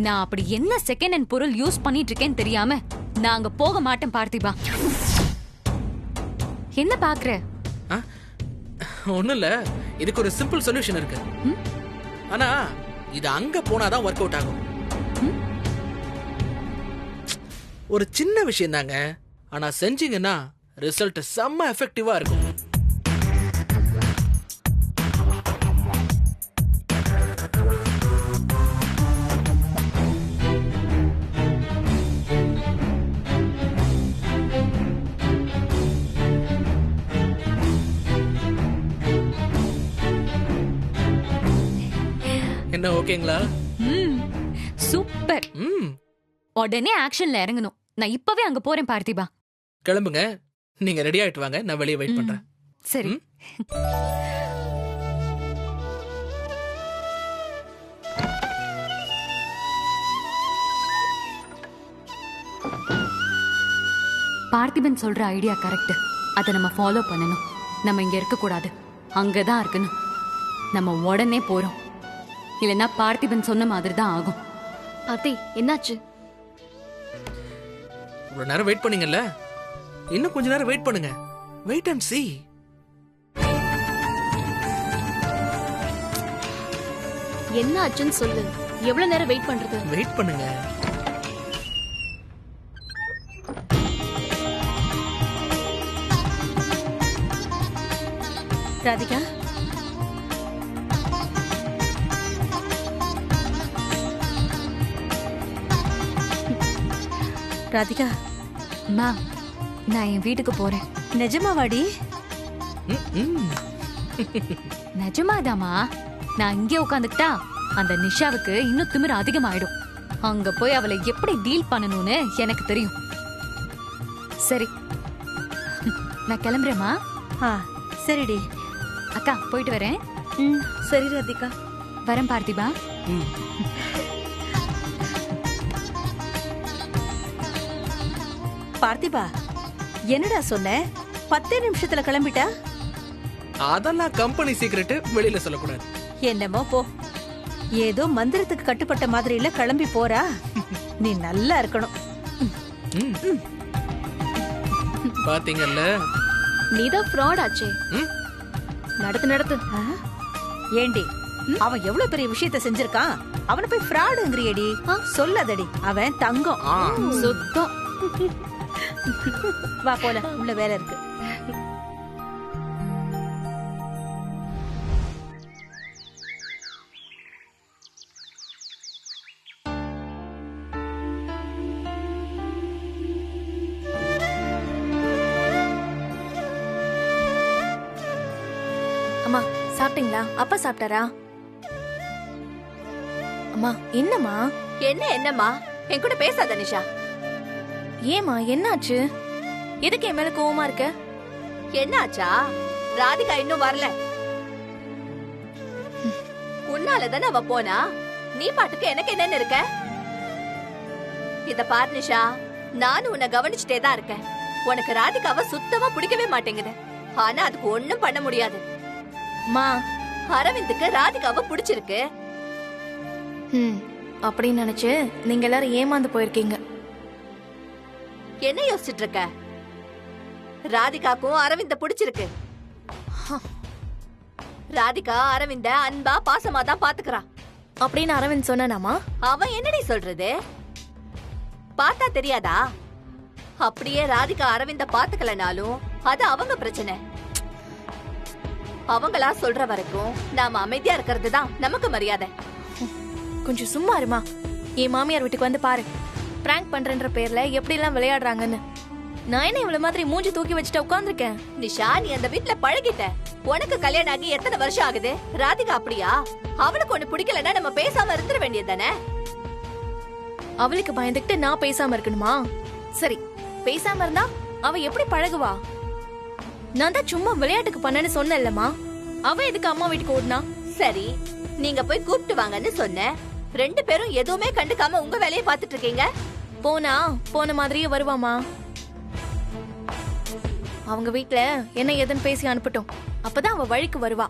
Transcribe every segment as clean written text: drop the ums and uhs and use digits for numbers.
நான் அப்படி என்ன செகண்ட் ஹேண்ட் பொருள் யூஸ் பண்ணிட்டு இருக்கேன்னு தெரியாம நான் அங்க போக மாட்டேன் பார்த்திபா. என்ன பாக்குற? ஒண்ணும் இல்ல, இதுக்கு ஒரு சிம்பிள் சொல்யூஷன் இருக்கு. ஆனா இது அங்க போனாதான் ஒர்க் அவுட் ஆகும். ஒரு சின்ன விஷயம் தாங்க, ஆனா செஞ்சீங்கன்னா ரிசல்ட் செம்ம எஃபெக்டிவா இருக்கும். என்ன ஓகேங்களா? சூப்பர். உடனே ஆக்ஷன்ல இறங்கணும். நான் இப்பவே அங்க போறேன் பார்த்திபா. கிளம்புங்க, நீங்க ரெடி ஆயிட்டு வாங்க, நான் வெளியே வெயிட் பண்றேன். சரி. பார்த்திபன் சொல்ற ஐடியா கரெக்ட். அதை நம்ம ஃபாலோ பண்ணணும். நம்ம இங்க இருக்க கூடாது, அங்கதான் இருக்கணும். நம்ம உடனே போறோம், இல்லைன்னா பார்த்திபன் சொன்ன மாதிரி தான் ஆகும். அத்தை, என்னாச்சு? ஒரு நேரம் வெயிட் பண்ணீங்கல்ல, இன்னும் கொஞ்ச நேரம் வெயிட் பண்ணுங்க. Wait and see. என்ன ஆச்சுன்னு சொல்லு. எவ்வளவு நேரம் வெயிட் பண்றது? வெயிட் பண்ணுங்க. ராதிகா, ராதிகா, அம்மா, நான் என் வீட்டுக்கு போறேன். நிஜமாவாடி? நிஜமாதாமா. நான் இங்கே உட்காந்துக்கிட்டா அந்த நிஷாவுக்கு இன்னும் திமிரு அதிகமாயிடும். அங்க போய் அவளை எப்படி டீல் பண்ணணும்னு எனக்கு தெரியும். சரி, நான் கிளம்புறேம்மா. சரிடி. அக்கா, போயிட்டு வரேன். சரி ராதிகா, வரேன் பார்த்திபா. பார்த்திபா, என்னடா சொன்ன? 10 நிமிஷத்துல கிளம்பிட்டா? அதெல்லாம் கம்பெனி சீக்ரெட், வெளியில சொல்லக்கூடாது. என்னமோ போ. ஏதோ மந்திரத்துக்கு கட்டுப்பட்ட மாதிரி இல்ல கிளம்பி போறா. நீ நல்லா இருக்கணும். பாத்தீங்கல்ல, நீதான் ஃப்ராட் ஆச்சே. நடத்து நடத்து. ஏண்டி, அவன் எவ்வளவு பெரிய விஷயத்த செஞ்சிருக்கான், அவனை போய் ஃப்ராடுங்கறியடி. சொல்லாதடி, அவன் தங்கம் சுத்தம். வா போல, உள்ள வேலை இருக்கு. அம்மா, சாப்பிட்டீங்களா? அப்பா சாப்பிட்டாரா? அம்மா, என்னம்மா? என்னம்மா? என் கூட பேசாத நிஷா. ஏமா, என்னாச்சு? எதுக்கு என் மேல கோவமா இருக்க? என்னாச்சா? ராதிகா இன்னும் வரல. உன்னாலதானே அவ போனா. நீ பாட்டுக்கு எனக்கு என்னன்னு இருக்க? இத பாரு நிஷா, நானும் உன்னை கவனிச்சுட்டே தான் இருக்கேன். உனக்கு ராதிகாவை சுத்தமா பிடிக்கவே மாட்டேங்குது. ஆனா அதுக்கு ஒண்ணும் பண்ண முடியாது. மா, அரவிந்துக்கு ராதிகாவை பிடிச்சிருக்கு. அப்படின்னு நினைச்சு நீங்க எல்லாரும் ஏமாந்து போயிருக்கீங்க. என்ன யோசிச்சுட்டு இருக்க? ராதிகாக்கும் அரவிந்த பிடிச்சிருக்கு. ராதிகா அரவிந்த அன்பா பாசமா தான் பாத்துக்கிறா அப்படின்னு அரவிந்த் சொன்னாமா? அவன் என்னடி சொல்றது? பார்த்தா தெரியாதா? அப்படியே ராதிகா அரவிந்த பாத்துக்கலனாலும் அது அவங்க பிரச்சனை. அவங்களா சொல்ற வரைக்கும் நாம அமைதியா இருக்கிறது தான் நமக்கு மரியாதை. கொஞ்சம் சும்மா இருமா. என் மாமியார் வீட்டுக்கு வந்து பாரு, பிராங்க் பண்றன்ற பேர்ல எப்படி எல்லாம் விளையாடுறாங்கன்னு. நான் என்ன இவ்வளவு மாதிரி மூஞ்சி தூக்கி வச்சுட்டு உட்கார்ந்துருக்கேன்? நிஷா, நீ அந்த வீட்டுல பழகிட்ட. உனக்கு கல்யாணம் ஆகி எத்தனை வருஷம் ஆகுது? ராதிகா அப்படியா? அவளுக்கு ஒண்ணு பிடிக்கலன்னா நம்ம பேசாம இருந்துட வேண்டியது தானே? அவளுக்கு பயந்துக்கிட்டு நான் பேசாம இருக்கணுமா? சரி, பேசாம இருந்தா அவ எப்படி பழகுவா? நான் தான் சும்மா விளையாட்டுக்கு பண்ணேன்னு சொன்னேன்லமா. அவ எதுக்கு அம்மா வீட்டுக்கு ஓடுனா? சரி, நீங்க போய் கூப்பிட்டு வாங்கன்னு சொன்ன. 2 பேரும் எதுவுமே கண்டுக்காம உங்க வேலையை பாத்துட்டு இருக்கீங்க. போனா போன மாதிரியே வருவாமா? அவங்க வீட்ல என்ன ஏதுன்னு பேசி அனுப்பட்டும், அப்பதான் அவ வழிக்கு வருவா.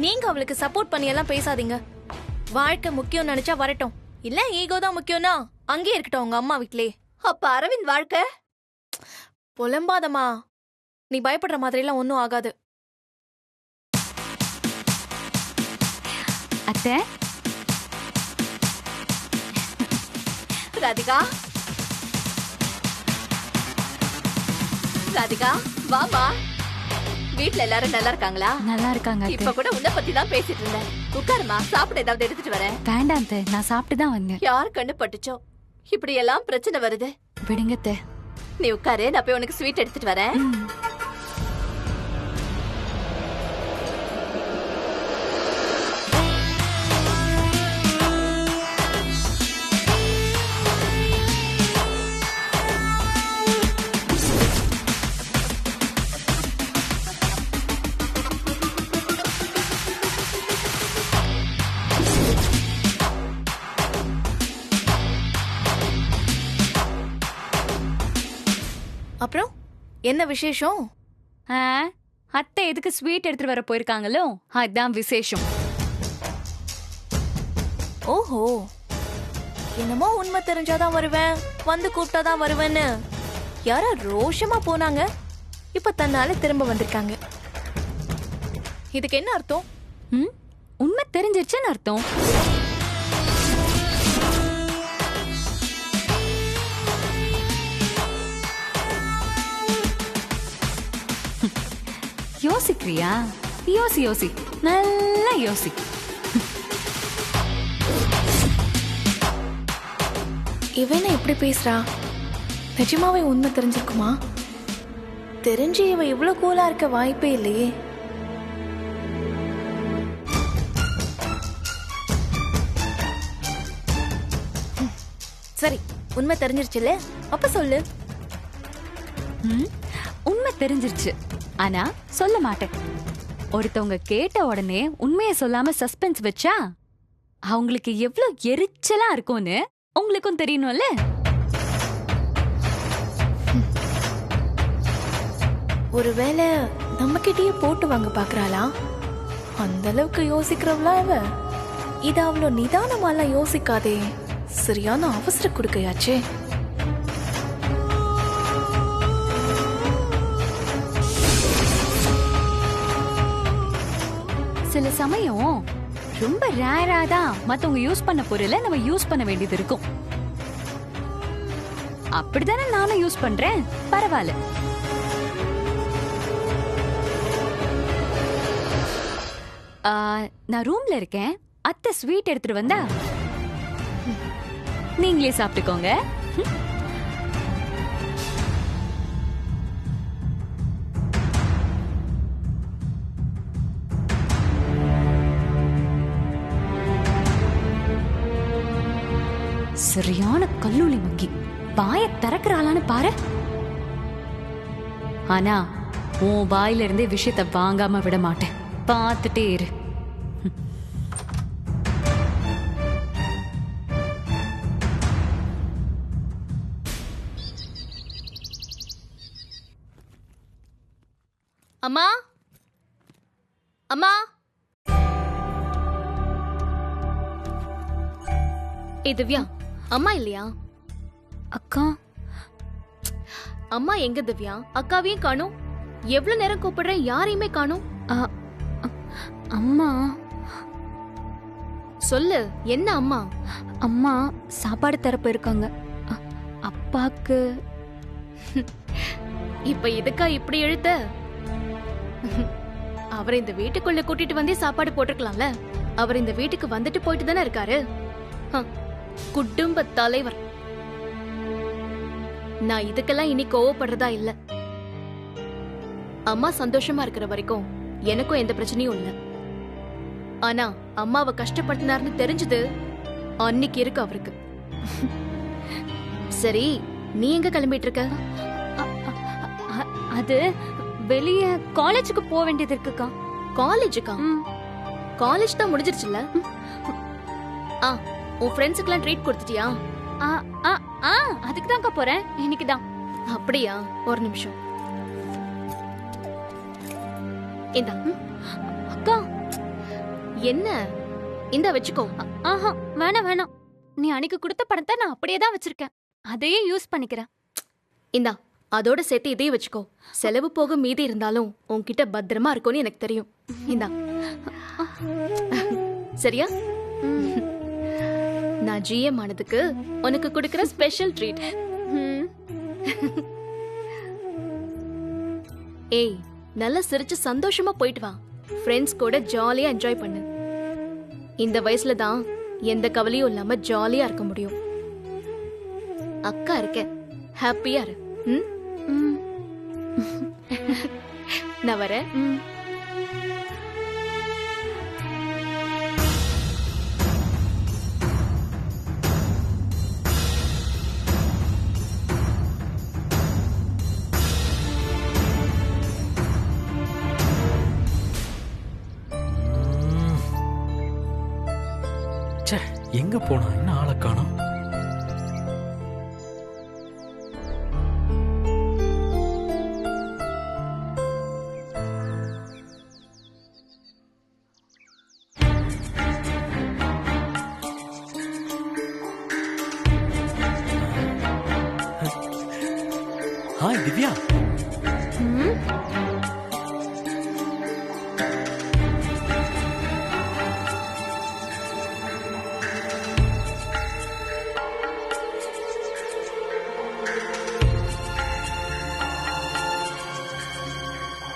நீங்க அவளுக்கு சப்போர்ட் பண்ணி எல்லாம் பேசாதீங்க. வாழ்க்கை முக்கியம் நினைச்சா வரட்டும், இல்ல ஈகோ தான் முக்கியம்னா அங்கேயே இருக்கட்டும் உங்க அம்மா வீட்லயே. அப்ப அரவிந்த் வாழ்க்கை புலம்பாதம்மா, நீ பயப்படுற மாதிரி எல்லாம் ஒன்னும் ஆகாது. அத்தை, ராதிகா, ராதிகா வாமா. வீட்ல எல்லாரும் நல்லா இருக்காங்களா? நல்லா இருக்காங்க அத்தை. இப்ப கூட உன்னை பத்தி தான் பேசிட்டு இருந்தேன். உட்காருமா, சாப்பிட ஏதாவது எடுத்துட்டு வரேன். வேண்டாம் அத்தை, நான் சாப்பிட்டு தான் வந்தேன். யார் கண்ணு பட்டுச்சோ இப்படி எல்லாம் பிரச்சனை வருது. விடுங்க அத்தை. நீ உட்காரு, நான் போய் உனக்கு ஸ்வீட் எடுத்துட்டு வரேன். ம். அப்புறம் என்ன விசேஷம்? ஆ, அத்தை எதுக்கு ஸ்வீட் எடுத்துட்டு வர போயிருக்காங்களோ அதான் விசேஷம். ஓஹோ, என்னமோ உண்மை தெரிஞ்சாதான் வருவேன், வந்து கூப்பிட்டாதான் வருவேன்னு யாரோ ரோஷமா போனாங்க, இப்ப தன்னால திரும்ப வந்திருக்காங்க. இதுக்கு என்ன அர்த்தம்? ம், உண்மை தெரிஞ்சிருச்சுன்னு அர்த்தம். யோசிக்கிறியா? யோசி யோசி, நல்லா யோசி. இவன எப்படி பேசுறா? நிஜமாவே உண்மை தெரிஞ்சிருக்குமா? தெரிஞ்சு இவ இவ்வளவு கூலா இருக்க வாய்ப்பே இல்லையே. சரி, உண்மை தெரிஞ்சிருச்சுல, அப்ப சொல்லு. ம், உண்மை தெரிஞ்சிருச்சு, ஆனா சொல்ல மாட்டேன். ஒருத்தவங்க கேட்ட உடனே உண்மையை சொல்லாம சஸ்பென்ஸ் வச்சா அவங்களுக்கு எவ்வளவு எரிச்சலா இருக்கும்னு உங்களுக்கும் தெரியணும்ல. ஒருவேளை நம்ம கிட்டயே போட்டு வாங்க பாக்குறாளா? அந்த அளவுக்கு யோசிக்கிறவளா இவ? இது அவ்வளோ நிதானமாலாம் யோசிக்காதே, சரியான அவசர கொடுக்கையாச்சே. சில சமயம் ரொம்ப ரேரா தான் மத்தவங்க யூஸ் பண்ண பொருளை நம்ம யூஸ் பண்ண வேண்டியது இருக்கும். அப்படிதானே நானும் யூஸ் பண்றேன், பரவாயில்ல. நான் ரூம்ல இருக்கேன், அத்தை ஸ்வீட் எடுத்துட்டு வந்தா நீங்களே சாப்பிட்டுக்கோங்க. சரியான கல்லூலி மங்கி, வாய திறக்கிறாளான்னு பாரு. ஆனா உன் வாயில இருந்தே விஷயத்தை வாங்காம விட மாட்டேன், பார்த்துட்டே இரு. அம்மா, அம்மா, ஏ திவ்யா, அம்மா இல்லையா? அக்கா, அம்மா எங்க திவ்யா? அக்காவையும் காணோம், எவ்வளவு நேரம் கூப்பிடுறேன், யாரையுமே காணோம். அம்மா சொல்லு, என்ன அம்மா? அம்மா சாப்பாடு தர போயிருக்காங்க. அப்பாக்கு. இப்ப எதுக்கா இப்படி எழுத்த? அவரை இந்த வீட்டுக்குள்ள கூட்டிட்டு வந்தே சாப்பாடு போட்டிருக்கலாம்ல. அவர் இந்த வீட்டுக்கு வந்துட்டு போயிட்டு தானே இருக்காரு. குடும்ப தலைவர். நான் இதுக்கெல்லாம் இனி கோவப்படுறதா இல்ல. அம்மா சந்தோஷமா இருக்கிற வரைக்கும் எனக்கும் எந்த பிரச்சனையும் இல்ல. ஆனா அம்மாவை கஷ்டப்படுத்தினார்னு தெரிஞ்சது அன்னைக்கு இருக்கு அவருக்கு. சரி, நீ எங்க கிளம்பிட்டு இருக்க? அது வெளிய காலேஜுக்கு போக வேண்டியது இருக்குக்கா. காலேஜுக்கா? காலேஜ் தான் முடிஞ்சிருச்சுல்ல. உன் ஃப்ரெண்ட்ஸுக்கெல்லாம் ட்ரீட் கொடுத்துட்டியா? அதுக்கு தான்க்கா போறேன் இன்னைக்குதான். அப்படியா? ஒரு நிமிஷம். இந்தா. அக்கா, என்ன இந்த வச்சுக்கோ. ஆஹா, வேணாம் வேணாம். நீ அன்னைக்கு கொடுத்த பணத்தை நான் அப்படியே தான் வச்சிருக்கேன். அதையே யூஸ் பண்ணிக்கிறேன். இந்தா, அதோட சேர்த்து இதையும் வச்சுக்கோ. செலவு போக மீதி இருந்தாலும் உன்கிட்ட பத்திரமா இருக்கும்னு எனக்கு தெரியும். இந்தா. சரியா? நான் ஜிஎம் ஆனதுக்கு உனக்கு கொடுக்கிற ஸ்பெஷல் ட்ரீட். ஏய், நல்லா சிரிச்சு சந்தோஷமா போயிட்டு வா. ஃப்ரெண்ட்ஸ் கூட ஜாலியா என்ஜாய் பண்ணு. இந்த வயசுல தான் எந்த கவலையும் இல்லாம ஜாலியா இருக்க முடியும். அக்கா இருக்கேன், ஹாப்பியா இரு. நான் வரேன். எங்க போனா என்ன ஆளை காணோம். ஹாய் திவ்யா.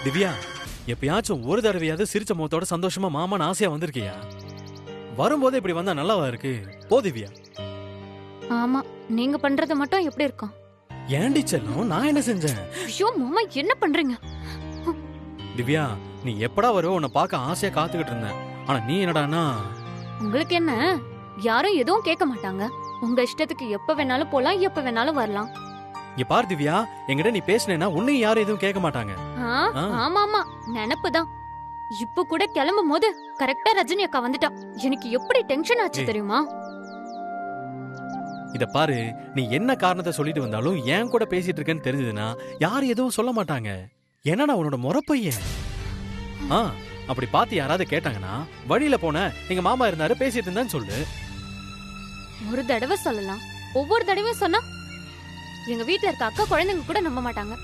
திவ்யா, எப்பயாச்சும் ஒரு தடவையாவது சிரிச்ச முகத்தோட சந்தோஷமா மாமான்னு ஆசையா வந்திருக்கியா? வரும்போது இப்படி வந்தா நல்லாவா இருக்கு? போ திவ்யா. ஆமா, நீங்க பண்றது மட்டும் எப்படி இருக்கும்? ஏண்டி செல்லம், நான் என்ன செஞ்சேன்? ஐயோ மாமா, என்ன பண்றீங்க? திவ்யா, நீ எப்படா வருவ உன்னை பார்க்க ஆசையா காத்துக்கிட்டு இருந்தேன். ஆனா நீ என்னடானா? உங்களுக்கு என்ன, யாரும் எதுவும் கேட்க மாட்டாங்க. உங்க இஷ்டத்துக்கு எப்ப வேணாலும் போலாம், எப்ப வேணாலும் வரலாம். இங்க பார் திவ்யா, என்கிட்ட நீ பேசினேன்னா உன்னையும் யாரும் எதுவும் கேட்க மாட்டாங்க. ஆமா ஆமா, நினப்புதான். இப்ப கூட கிளம்பும் போது கரெக்டா ரஜினி அக்கா வந்துட்டா. எனக்கு எப்படி டென்ஷன் ஆச்சு தெரியுமா? இத பாரு, நீ என்ன காரணத்தை சொல்லிட்டு வந்தாலும் ஏன் கூட பேசிட்டு இருக்கேன்னு தெரிஞ்சதுன்னா யாரும் எதுவும் சொல்ல மாட்டாங்க. என்னடா உன்னோட முறப்பையன். அப்படி பார்த்து யாராவது கேட்டாங்கன்னா வழியில போன எங்க மாமா இருந்தாரு பேசிட்டு இருந்தான்னு சொல்லு. ஒரு தடவை சொல்லலாம், ஒவ்வொரு தடவையும் சொன்னா எங்க வீட்டுல இருக்க அக்கா குழந்தைங்க கூட நம்ப மாட்டாங்க.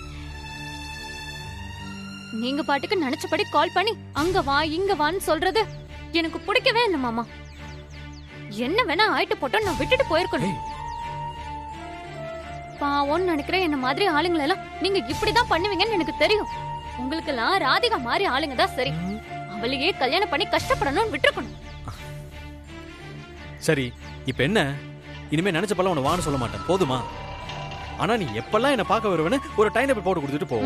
நீங்க பாட்டுக்கு நினைச்சபடி கால் பண்ணி அங்க வா இங்க வான்னு சொல்றது எனக்கு பிடிக்கவே இல்லை மாமா. என்ன வேணா ஆயிட்டு போட்டோம், நான் விட்டுட்டு போயிருக்கணும். பாவம்னு நினைக்கிறேன் என்ன மாதிரி ஆளுங்களை எல்லாம் நீங்க இப்படிதான் பண்ணுவீங்கன்னு எனக்கு தெரியும். உங்களுக்கு எல்லாம் ராதிகா மாதிரி ஆளுங்க தான் சரி. அவளையே கல்யாணம் பண்ணி கஷ்டப்படணும்னு விட்டுருக்கணும். சரி, இப்ப என்ன? இனிமே நினைச்சப்பெல்லாம் உன்னை வான்னு சொல்ல மாட்டேன், போதுமா? ஆனா நீ எப்பெல்லாம் என்ன பார்க்க வருவேன்னு ஒரு டைம் டேபிள் போட்டு கொடுத்துட்டு போ.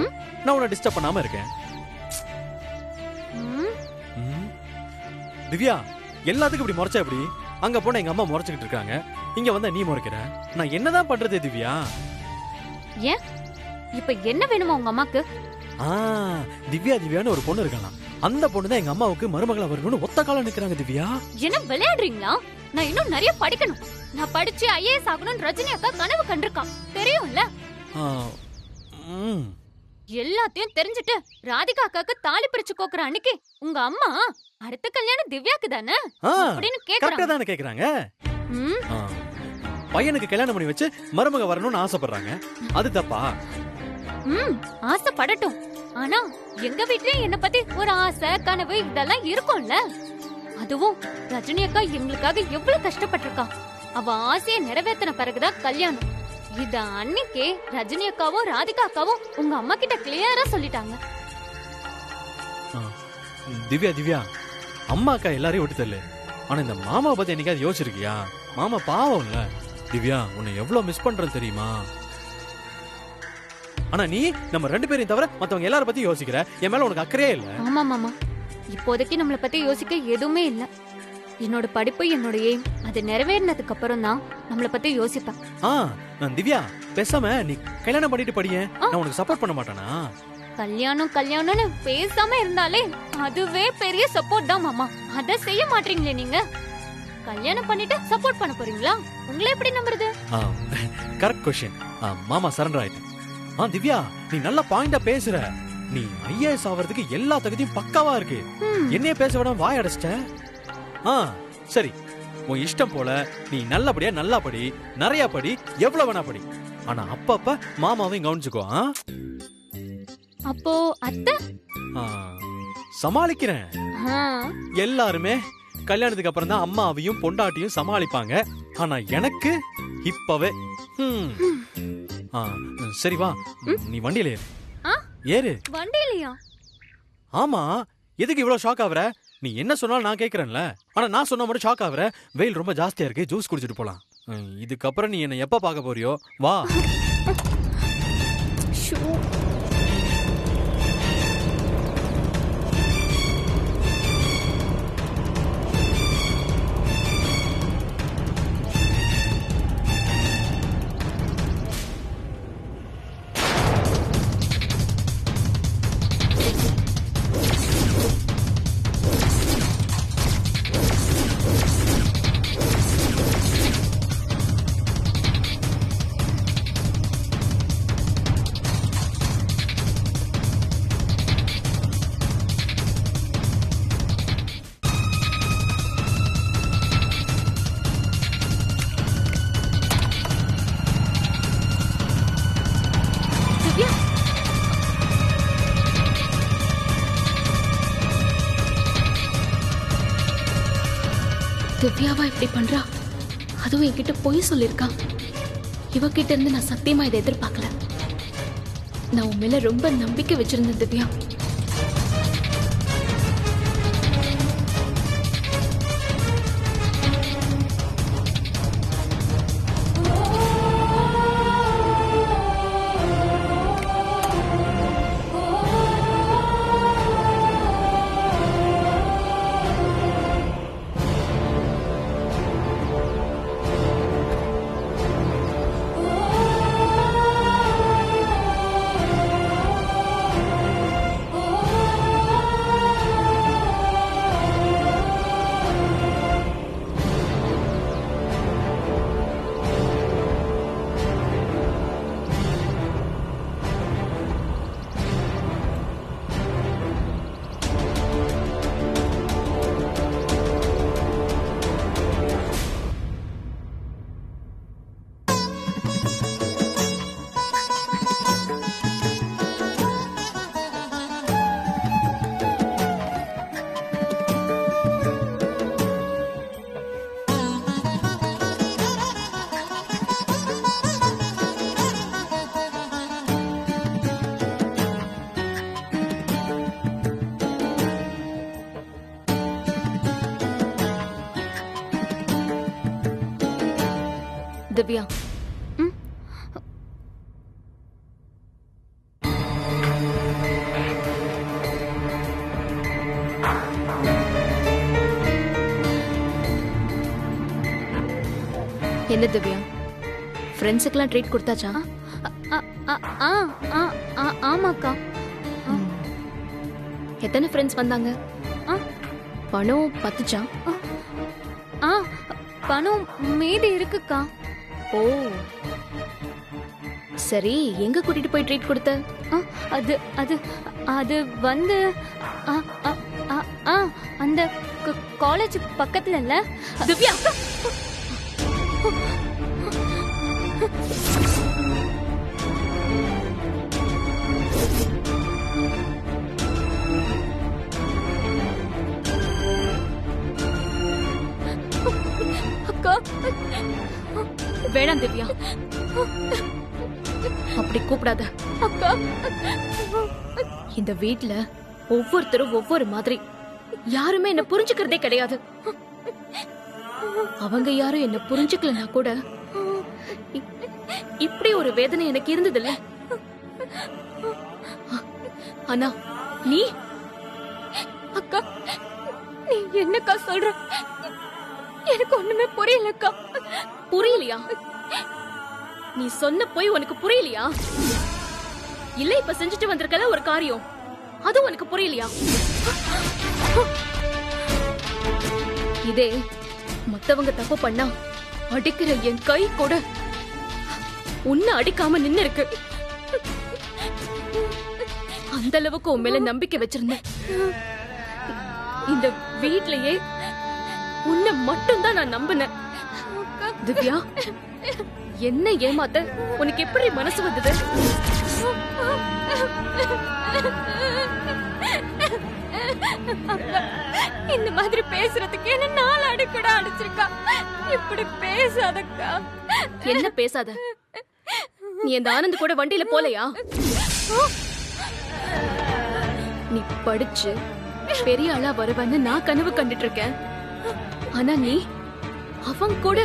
நான் உன்னை டிஸ்டர்ப் பண்ணாம இருக்கேன். திவ்யா, எல்லாத்துக்கும் இப்படி முறைச்சா எப்படி? அங்க போன எங்க அம்மா முறைச்சுக்கிட்டு இருக்காங்க, இங்க வந்தா நீ முறைக்கிற. நான் என்னதான் பண்றது திவ்யா? ஏன் இப்ப என்ன வேணுமா உங்க அம்மாக்கு? திவ்யா திவ்யான்னு ஒரு பொண்ணு இருக்கலாம். அந்த பொண்ணு தான் எங்க அம்மாவுக்கு மருமகளா வரணும்னு ஒத்த காலம் நிக்கிறாங்க. திவ்யா, என்ன விளையாடுறீங்களா? நான் இன்னும் நிறைய படிக்கணும். நான் படிச்சு ஐஏஎஸ் ஆகணும்னு ரஜினி அக்கா கனவு கண்டிருக்கான், தெரியும்ல? எல்லாத்தையும் தெரிஞ்சுட்டு ராதிகா அக்காக்கு தாலி பிரிச்சு கோக்குற அன்னைக்கு உங்க அம்மா அடுத்த கல்யாணம் திவ்யாக்கு தானே அப்படின்னு கேக்குறாங்க. பையனுக்கு கல்யாணம் பண்ணி வச்சு மருமக வரணும்னு ஆசைப்படுறாங்க, அது தப்பா? ஆசைப்படட்டும். ஆனா எங்க வீட்லயும் என்ன பத்தி ஒரு ஆசை கனவு இதெல்லாம் இருக்கும்ல. அதுவும் ரஜினி அக்கா எங்களுக்காக எவ்வளவு கஷ்டப்பட்டிருக்கா. அவ ஆசையை நிறைவேற்றின பிறகுதான் கல்யாணம். இத அன்னைக்கே ரஜினி அக்காவும் ராதிகா அக்காவும் உங்க அம்மா கிட்ட கிளியரா சொல்லிட்டாங்க. திவ்யா திவ்யா, அம்மா அக்கா எல்லாரையும் விட்டு தரல. ஆனா இந்த மாமா பத்தி என்னைக்காவது யோசிச்சிருக்கியா? மாமா பாவம் இல்ல. திவ்யா, உன்னை எவ்வளவு மிஸ் பண்றது தெரியுமா? ஆனா நீ நம்ம ரெண்டு பேரையும் தவிர மத்தவங்க எல்லார பத்தி யோசிக்கிற. என் மேல உனக்கு அக்கறையே இல்ல. ஆமா மாமா, இப்போதைக்கு நம்மள பத்தி யோசிக்க எதுவுமே இல்ல. என்னோட படிப்பு என்னோட எய்ம் அது நிறைவேறினதுக்கு அப்புறம் தான் நம்மள பத்தி யோசிப்பேன். நான் திவ்யா, பேசாம நீ கல்யாணம் பண்ணிட்டு படியே, நான் உனக்கு சப்போர்ட் பண்ண மாட்டேனா? கல்யாணம் கல்யாணம்னு பேசாம இருந்தாலே அதுவே பெரிய சப்போர்ட் தான் மாமா. அத செய்ய மாட்டீங்களே நீங்க. கல்யாணம் பண்ணிட்டு சப்போர்ட் பண்ண போறீங்களா? உங்களை எப்படி நம்புறது? Correct question. மாமா சரண்டர் ஆயிட்டேன். திவ்யா, நீ நல்லா பாயிண்டா பேசுற. நீ ஐஏஎஸ் ஆவறதுக்கு எல்லா தகுதியும் பக்காவா இருக்கு. என்னைய பேச விட வாய் அடைச்சிட்ட. சரி, உன் இஷ்டம் போல நீ நல்லபடியா நல்லா படி, நிறைய படி, எவ்வளவு வேணா படி. ஆனா அப்பப்ப மாமாவையும் கவனிச்சுக்கோ. அப்போ அத்தை சமாளிக்கிறேன். எல்லாருமே கல்யாணத்துக்கு அப்புறம் தான் அம்மாவையும் பொண்டாட்டியும் சமாளிப்பாங்க. ஆனா எனக்கு இப்பவே சரி வா, நீ வண்டியில ஏறு. ஏறு. வண்டியிலயா? ஆமா, எதுக்கு இவ்வளவு ஷாக் ஆகுற? நீ என்ன சொன்னாலும் நான் கேக்குறேன்ல. ஆனா நான் சொன்னா மட்டும் ஷாக் ஆகுற. வெயில் ரொம்ப ஜாஸ்தியா இருக்கு, ஜூஸ் குடிச்சிட்டு போலாம். இதுக்கப்புறம் நீ என்ன எப்ப பார்க்க போறியோ வா. திவ்யாவா இப்படி பண்றா? அதுவும் என்கிட்ட பொய் சொல்லிருக்கா. இவகிட்ட இருந்து நான் சத்தியமா இதை எதிர்பார்க்கல. நான் உன் மேல ரொம்ப நம்பிக்கை வச்சிருந்தேன் திவ்யா. திவ்யா, என்ன திவ்யா, ஃப்ரெண்ட்ஸுக்கெல்லாம் ட்ரீட் கொடுத்தாச்சா? ஆமாக்கா. எத்தனை ஃப்ரெண்ட்ஸ் வந்தாங்க? பணம் பத்துச்சா? பணம் மீதி இருக்குக்கா. ஓ சரி, எங்க கூட்டிட்டு போய் ட்ரீட் கொடுத்த? அது அது அது வந்து அந்த காலேஜ் பக்கத்துல இல்ல திவ்யா. அக்கா வேணாம் திவ்யா, அப்படி கூப்பிடாத. அக்கா, இந்த வீட்ல ஒவ்வொருத்தரும் ஒவ்வொரு மாதிரி. யாருமே என்ன புரிஞ்சுக்கிறதே கிடையாது. அவங்க யாரும் என்ன புரிஞ்சுக்கலனா கூட இப்படி ஒரு வேதனை எனக்கு இருந்ததில்ல. ஆனா நீ அக்கா, நீ என்னக்கா சொல்ற? எனக்கு ஒண்ணுமே புரியலக்கா. புரியலையா? நீ சொன்ன போய் உனக்கு புரியலையா? இல்ல இப்ப செஞ்சுட்டு வந்திருக்கல ஒரு காரியம், அது உனக்கு புரியலையா? இதே மத்தவங்க தப்பு பண்ணா அடிக்கிற என் கை கூட உன்னை அடிக்காம நின்னு இருக்கு. அந்த அளவுக்கு உன் மேல நம்பிக்கை வச்சிருந்தேன். இந்த வீட்லயே உன்னை உன்னை மட்டும் தான் நான் நம்பினேன். திவ்யா, என்ன ஏமாத்த உனக்கு எப்படி மனசு வந்தது? இந்த மாதிரி பேசுறதுக்கு என்ன 4 அடி கூட அடிச்சிருக்கா. இப்படி பேசாதக்கா. என்ன பேசாத? நீ அந்த ஆனந்த் கூட வண்டியில போலையா? நீ படிச்சு பெரிய ஆளா வருவன்னு நான் கனவு கண்டுட்டு இருக்கேன். ஆனா நீ அவன் கூட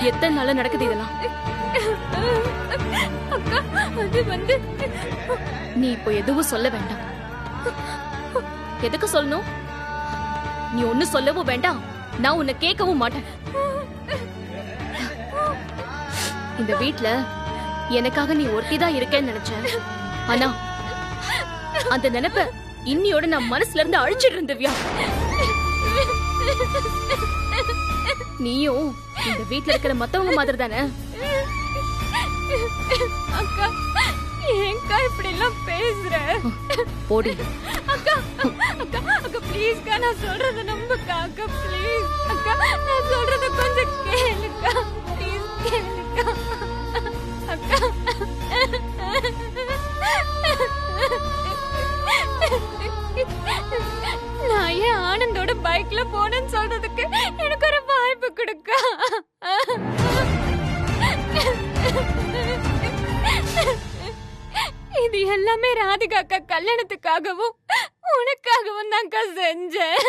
எத்தனை நாளா நடக்குது இதெல்லாம்? அக்கா, அது வந்து நீ இப்போ எதுவும் சொல்ல வேண்டாம். எதுக்கு சொல்லணும்? நீ ஒண்ணு சொல்லவும் வேண்டாம், நான் உன்னை கேட்கவும் மாட்டேன். இந்த வீட்ல எனக்காக நீ ஒருத்திதான் இருக்கேன்னு நினைச்சேன். ஆனா அந்த நினைப்ப இன்னியோட நான் மனசுல இருந்து அழிச்சிட்டு இருந்தவியா. நீயும் இந்த வீட்ல இருக்கிற மத்தவங்க மாதிரி தானே? அக்கா, ஏன்க்கா இப்படி எல்லாம் பேசுற? போடி. அக்கா அக்கா அக்கா ப்ளீஸ்க்கா, நான் சொல்றத நம்புக்கா. அக்கா ப்ளீஸ் அக்கா, நான் சொல்றத கொஞ்சம் கேளுக்கா. ப்ளீஸ் கேளுக்கா அக்கா. நான் ஏன் ஆனந்தோட பைக்ல போனேன்னு சொல்றதுக்கு எனக்கு ஒரு வாய்ப்பு கொடுக்கா. இது எல்லாமே ராதிகா அக்கா கல்யாணத்துக்காகவும் உனக்காகவும் தான்க்கா செஞ்சேன்.